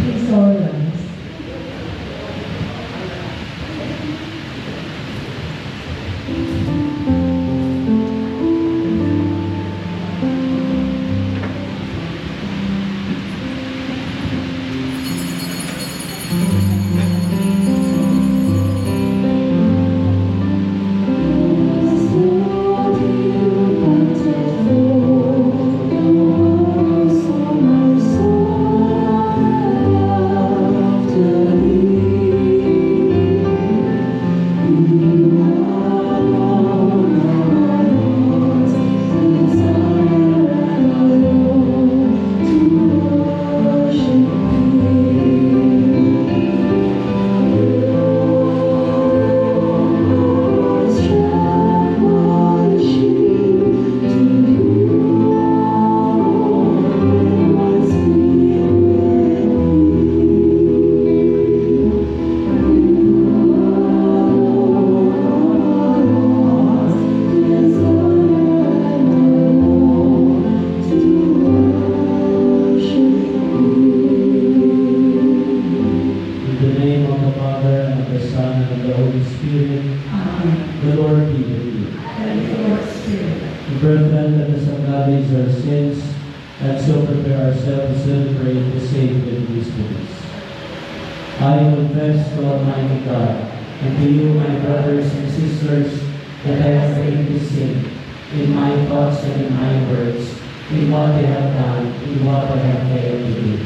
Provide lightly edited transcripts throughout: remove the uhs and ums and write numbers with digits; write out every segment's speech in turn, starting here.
Please all rise. I confess to Almighty God and to you, my brothers and sisters, that I have greatly sinned in my thoughts and in my words, in what I have done, in what I have failed to do.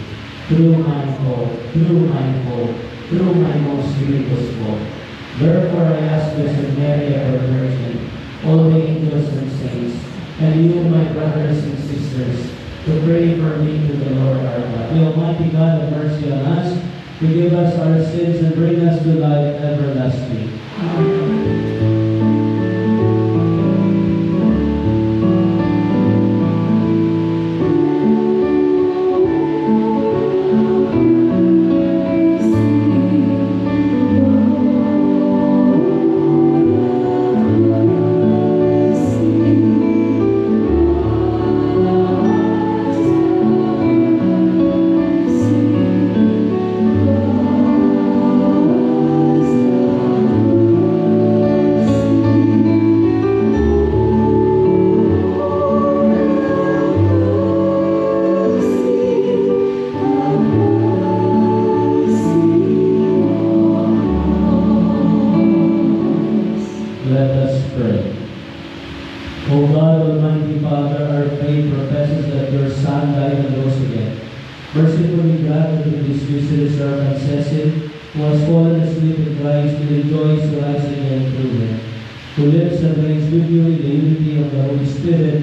Through my fault, through my most grievous fault. Therefore I ask Blessed Mary, ever Virgin, all the angels and saints, and you, my brothers and sisters, to pray for me to the Lord our God. The Almighty God have mercy on us, forgive us our sins, and bring us to life everlasting. Amen. Mercifully grant unto this miserable servant Cecil, who has fallen asleep in Christ, to rejoice to rise again through him, who lives and reigns with you in the unity of the Holy Spirit,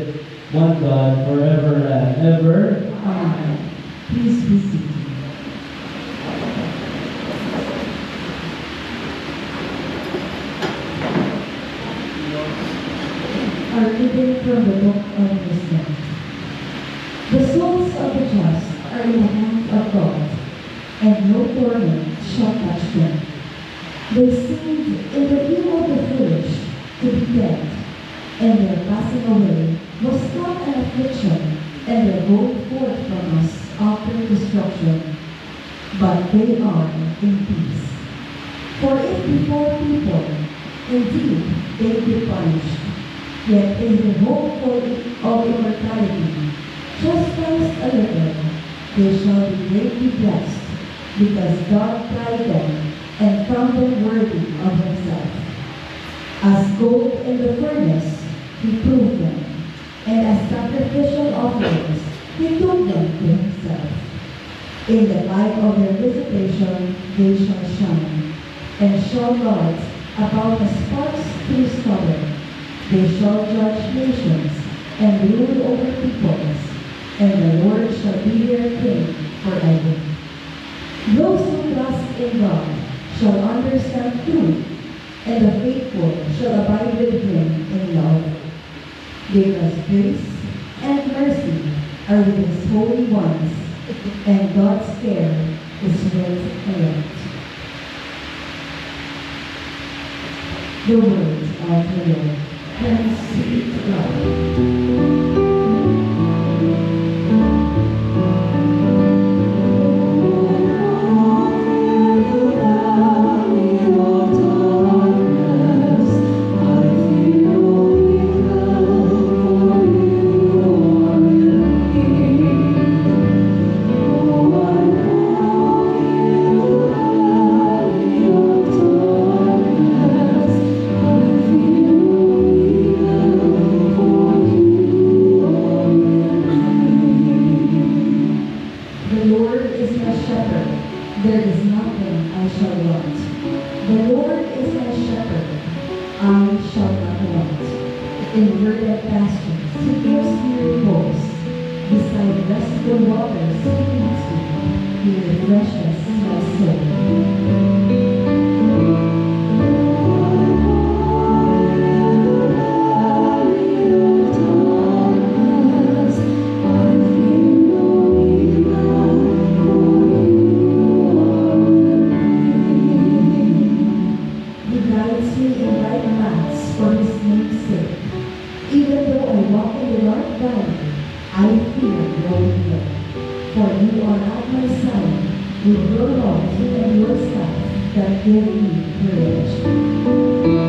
one God, forever and ever. Amen. Please be seated. Our reading from the book of Wisdom. The souls of the just are in the hand of God, and no torment shall touch them. They seemed in the view of the foolish to be dead, and their passing away was not an affliction, and their going forth from us after destruction, but they are in peace. For if before people, indeed they be punished, yet in the hope of immortality, chastised a little, they shall be greatly blessed, because God tried them and found them worthy of himself. As gold in the furnace, he proved them, and as sacrificial offerings, he took them to himself. In the light of their visitation, they shall shine, and shall light about as sparks through stubble. They shall judge nations, and rule over peoples, and the Lord shall be their king forever. Those who trust in God shall understand truth, and the faithful shall abide with him in love. Because grace and mercy are with his holy ones, and God's care is with elect. The words of the Lord. Thanks be to God. Lord is my shepherd, there is nothing I shall want. The Lord is my shepherd, I shall not want. In verdant pastures, He gives me repose. Beside restful waters, He leads me. He refreshes my soul. He guides me in right paths for His name's sake. Even though I walk in the dark valley, I fear no evil. For you are at my side, with your rod and your staff that give me courage.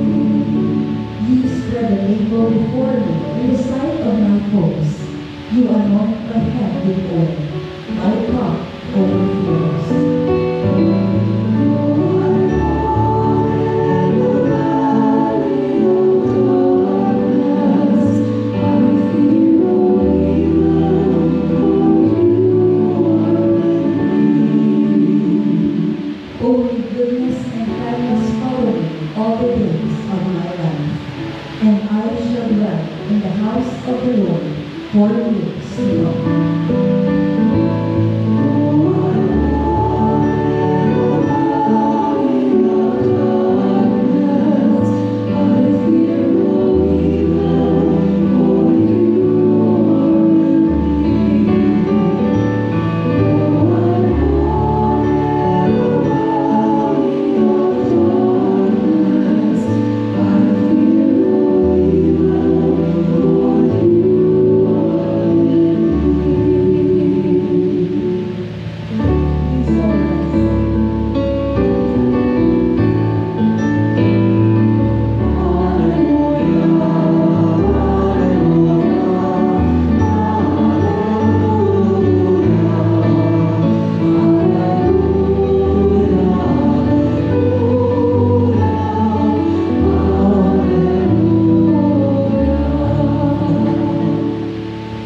You spread a table before me in the sight of my foes. You anoint my head with oil. My cup overflows. Only goodness and kindness follow me all the days of my life, and I shall dwell in the house of the Lord for years to come.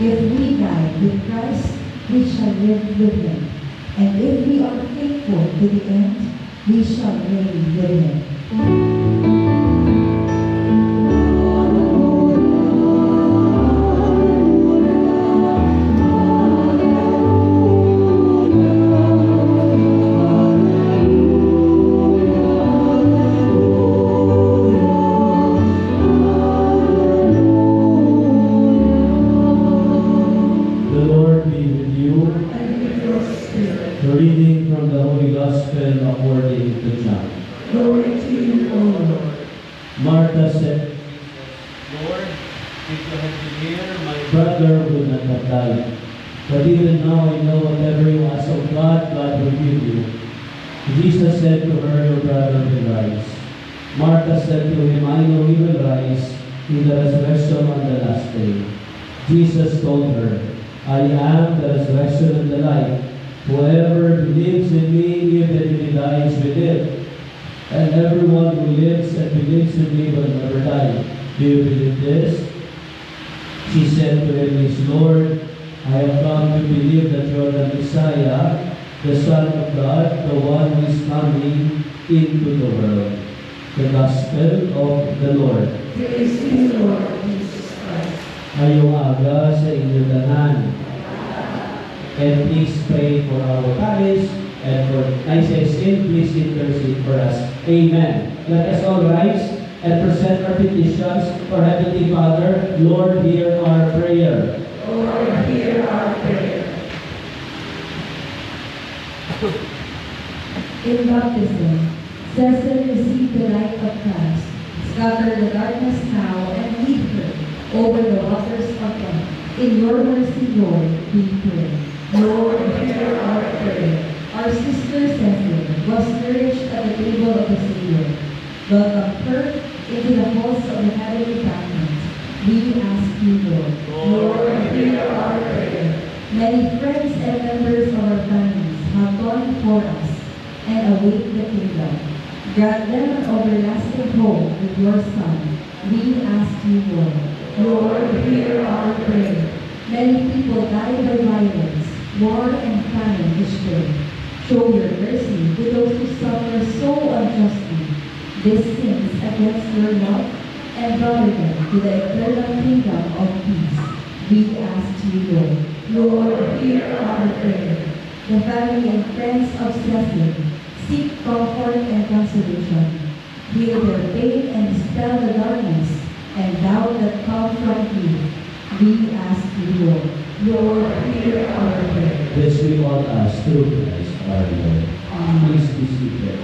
If we die with Christ, we shall live with Him. And if we are faithful to the end, we shall reign with Him. The Lord be with you. And with your spirit, The reading from the Holy Gospel according to John. glory to you, O Lord. Martha said, Lord, if you had been here, my brother would not have died. But even now I know whatever you ask of God, God will give you. Jesus said to her, your brother will rise. Martha said to him, I know he will rise in the resurrection on the last day. Jesus told her, I am the resurrection and the life. Whoever believes in me, even if he dies, will live. And everyone who lives and believes in me will never die. Do you believe this? She said to him, Yes, Lord, I have come to believe that you are the Messiah, the Son of God, the one who is coming into the world. The Gospel of the Lord. Praise to you, Lord Jesus Christ. Ngayong aga sa inyong tanan. And please pray for our parish and for ICSN. Please intercede for us. Amen. Let us all rise and present our petitions for Heavenly Father. Lord, hear our prayer. Lord, hear our prayer. In baptism, Cecil received the light of Christ, scatter the darkness now, and lead her over the waters of God. In your mercy, Lord, we pray. Lord, hear our prayer. Our sister Cecil was nourished at the table of the Savior. Welcome her into the halls of the heavenly sacrament. We ask you, Lord. Lord, hear our prayer. Many friends and members of our families for us and await the kingdom. Grant them an everlasting hope with your Son. We ask you, Lord. Lord, hear our prayer. Many people die by violence, war, and famine each day. Show your mercy to those who suffer so unjustly. This sins against your love and gather them to the eternal kingdom of peace. We ask you, Lord. Lord, hear our prayer. The family and friends of Cecil seek comfort and consolation. Heal their pain and dispel the darkness and doubt that come from you. We ask you, Lord. Lord, hear our prayer. This we all ask through Christ our Lord. Please be seated.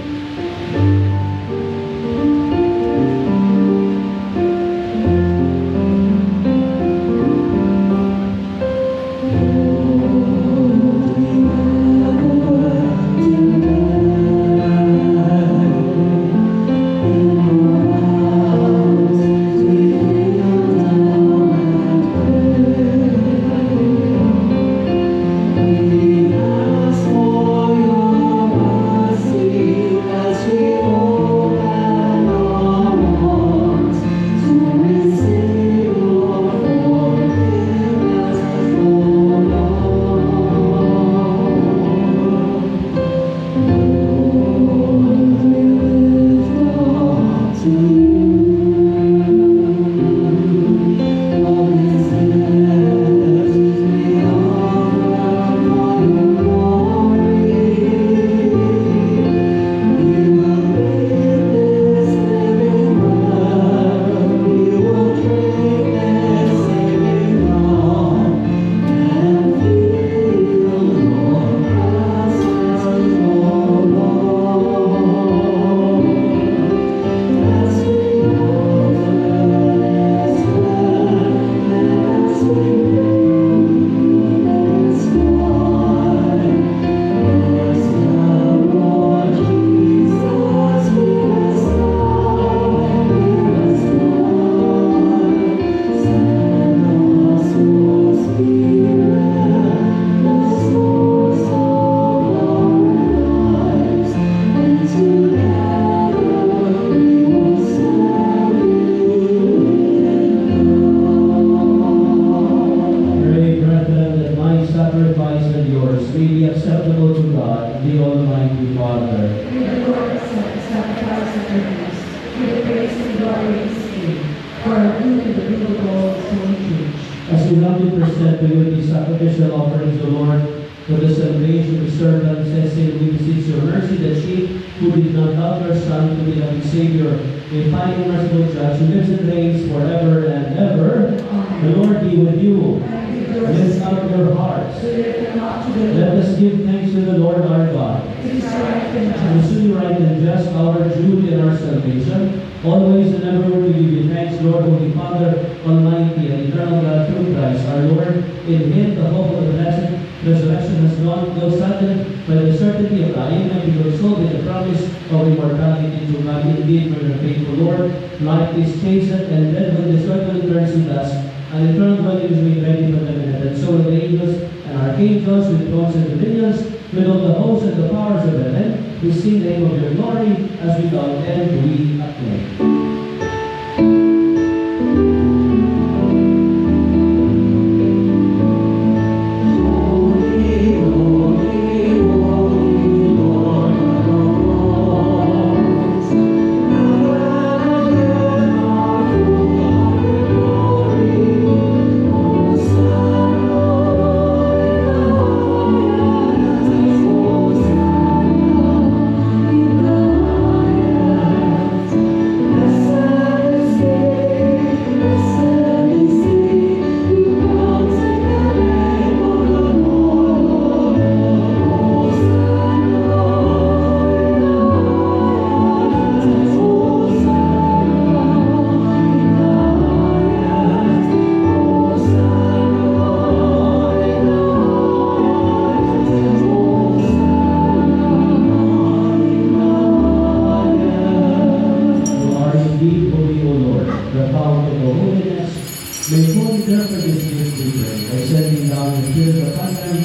By sending down the Spirit upon them,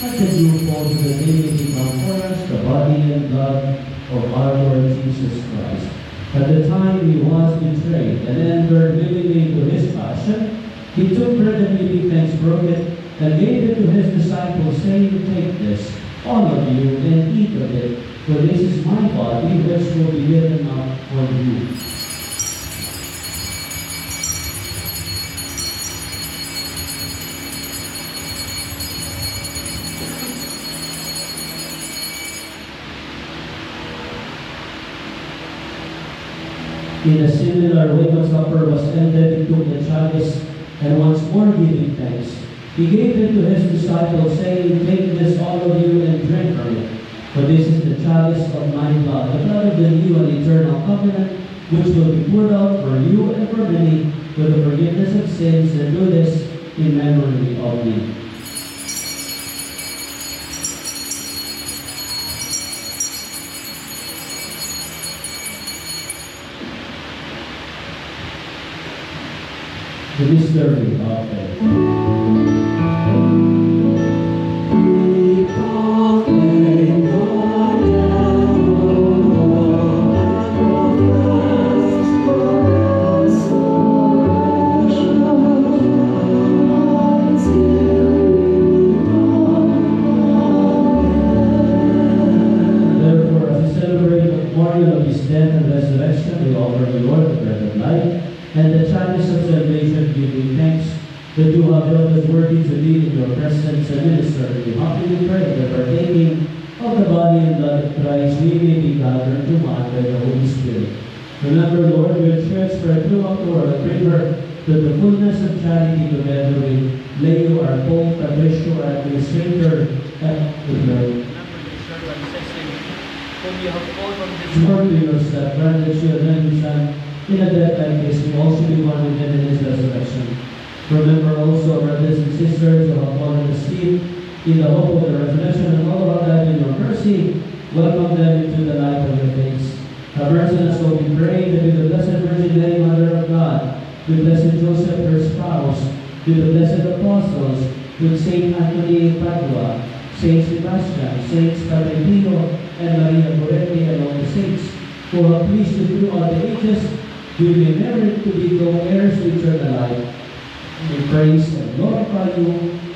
let the dew fall to the day become for us, blood of our Lord Jesus Christ. At the time he was betrayed and entered willingly into his passion, he took bread and giving thanks, broke it, and gave it to his disciples, saying, "Take this, all of you, and eat of it, for this is my body, which will be given up for you." In a similar way, when supper was ended, he took the chalice, and once more giving thanks, he gave it to his disciples, saying, "Take this, all of you, and drink from it. For this is the chalice of my blood, the blood of the new and eternal covenant, which will be poured out for you and for many for the forgiveness of sins, and do this in memory of me." The mystery of faith. Therefore, as we celebrate the memorial of his death and resurrection, we offer the Lord the bread of life and the chalice of salvation, giving thanks that you have held us worthy to be in your presence and minister. We humbly pray that partaking of the body and blood of Christ, we may be gathered to one by the Holy Spirit. Remember, Lord, your church spread throughout the world, bring her to the fullness of charity, together with Leo, our Pope, Patricio, our administrator, and the Lord. Remember your servant Cecily, whom you have called from this Lord, to yourself, grant that you have your Son, in a death like this, we also be one with him in his resurrection. Remember also our brothers and sisters who have fallen asleep in the hope of the resurrection, and all who have died in your mercy, welcome them into the light of your face. Have mercy on us, O we pray, that with the Blessed Virgin Mary, Mother of God, with Blessed Joseph, her spouse, with the blessed apostles, with Saint Anthony of Padua, Saint Sebastian, Saints Padre Pio, and Maria Goretti, and all the saints who have pleased you throughout the ages, we may merit to be co-heirs with eternal life. We praise and glorify you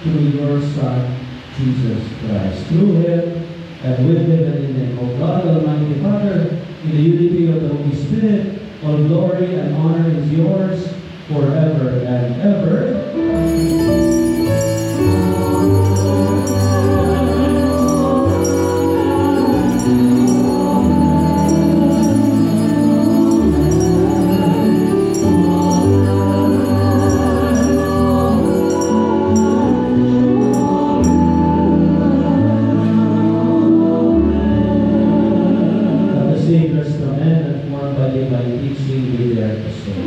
through your Son, Jesus Christ. Through him, and with him, and in the name of God, Almighty Father, in the unity of the Holy Spirit, all glory and honor is yours forever and ever. That the Savior's command and formed by divine teaching be there to stay.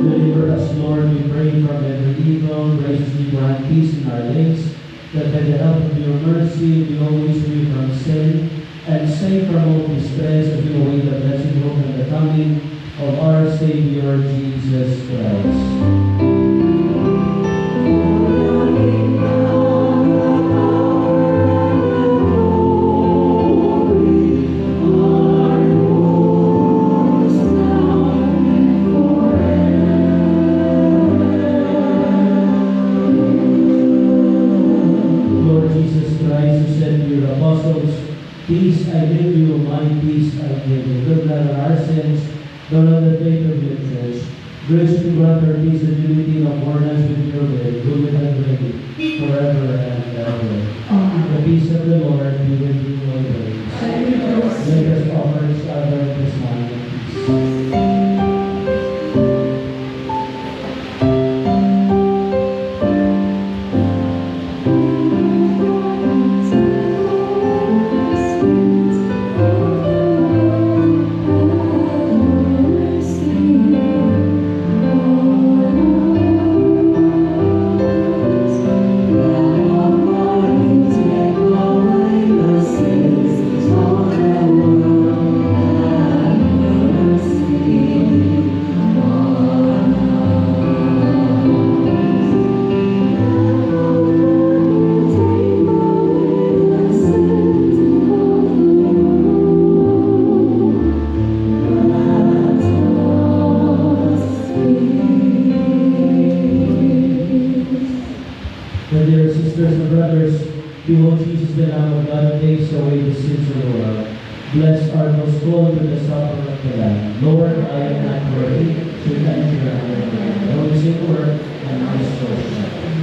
Deliver us, Lord, we pray, from every evil. Graciously grant peace in our days, that by the help of your mercy we always free from sin, and safe from all distress, as we await the blessed hope and the coming of our Savior Jesus Christ. Lord of the faith of your church, grace to grant her peace and unity of oneness with your will, who will and reign forever and ever. Amen. The peace of the Lord be with you always. Let us offer each other this sign of peace. My dear sisters and brothers, behold Jesus, the Lamb of God, who takes away the sins of the world. Blessed are those called to the supper of the Lamb. Lord, I am not worthy to enter your kingdom. I will say a word, and my soul shall live.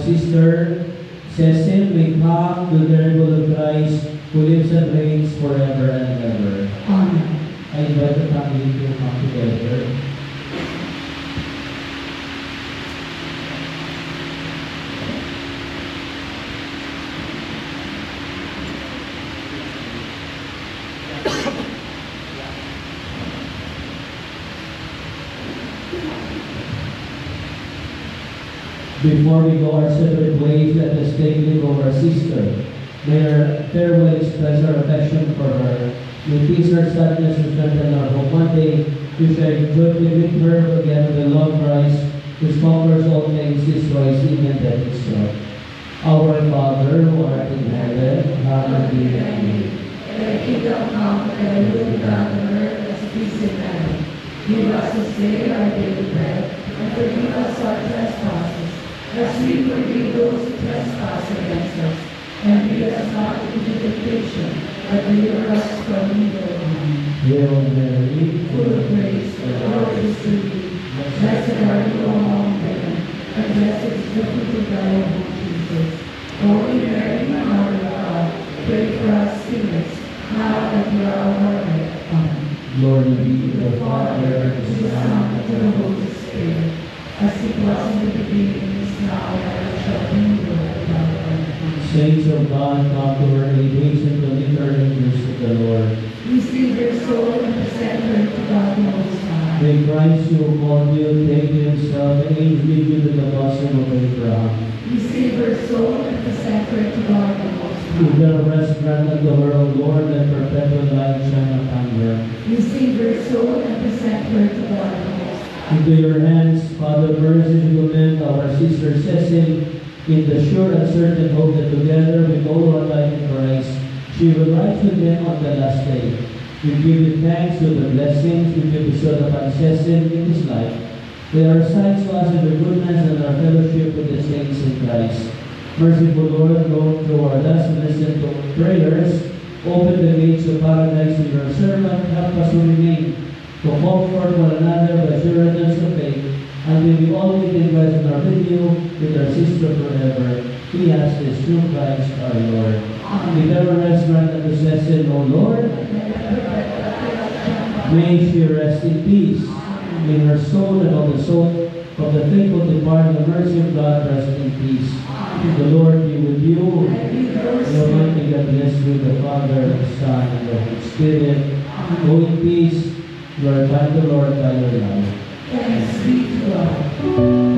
sister Cecil may come to the miracle of Christ who lives and reigns forever and ever. Amen. I invite the family to come together. Before we go our separate ways, let us take leave of our sister. May our farewell express our affection for her. May peace our sadness and strengthen our hope. One day we shall joyfully with her again with the Lord Christ, who conquers all things, destroys even death itself. Our Father, who art in heaven, hallowed be thy name. Thy kingdom come, thy will be done on earth as it is in heaven. Give us this day our daily bread, and forgive us our trespasses, as we forgive those who trespass against us. And lead us not into temptation, but deliver us from evil. Amen. Hail Mary, Full of grace, the Lord is with thee. Blessed are you among women, and blessed is the fruit of thy womb, Jesus. Holy Mary, Mother of God, pray for us sinners, now and at the hour of our death. Amen. glory be to the Father, To the Son, and to the Holy Spirit, as it was in the beginning, is now, and ever shall be, in the world without end. Amen. Saints of God, come to her aid, hasten to lift her angels to the Lord. Receive your soul and present her to God the Most High. May Christ who called you take to himself and lead you to the bosom of Abraham. Receive her soul and present her to God the Most If High. there rest grant unto her, O Lord, let perpetual light shine upon her. Receive her soul and present her to God the Most High. Into your hands, Father, mercy to commend our sister Cecil in the sure and certain hope that together with all our life in Christ, she will rise with them on the last day. We give you thanks for the blessings which you bestowed upon Cecil in his life. They are signs to us of your goodness and our fellowship with the saints in Christ. Merciful Lord, Lord, through our last and listen to prayers, open the gates of paradise to your servant, help us to remain, to comfort one another by assurance of faith, until we all meet in Christ and are with you, with our sister forever. We ask this through Christ our Lord. If ever rest grant unto Cecil, O Lord, may she rest in peace. May her soul and all the soul of the faithful depart in the mercy of God rest in peace. The Lord be with you. The Almighty God bless you, the Father, the Son, and the Holy Spirit. Go in peace. Glorify the Lord by your love. Thanks be to God.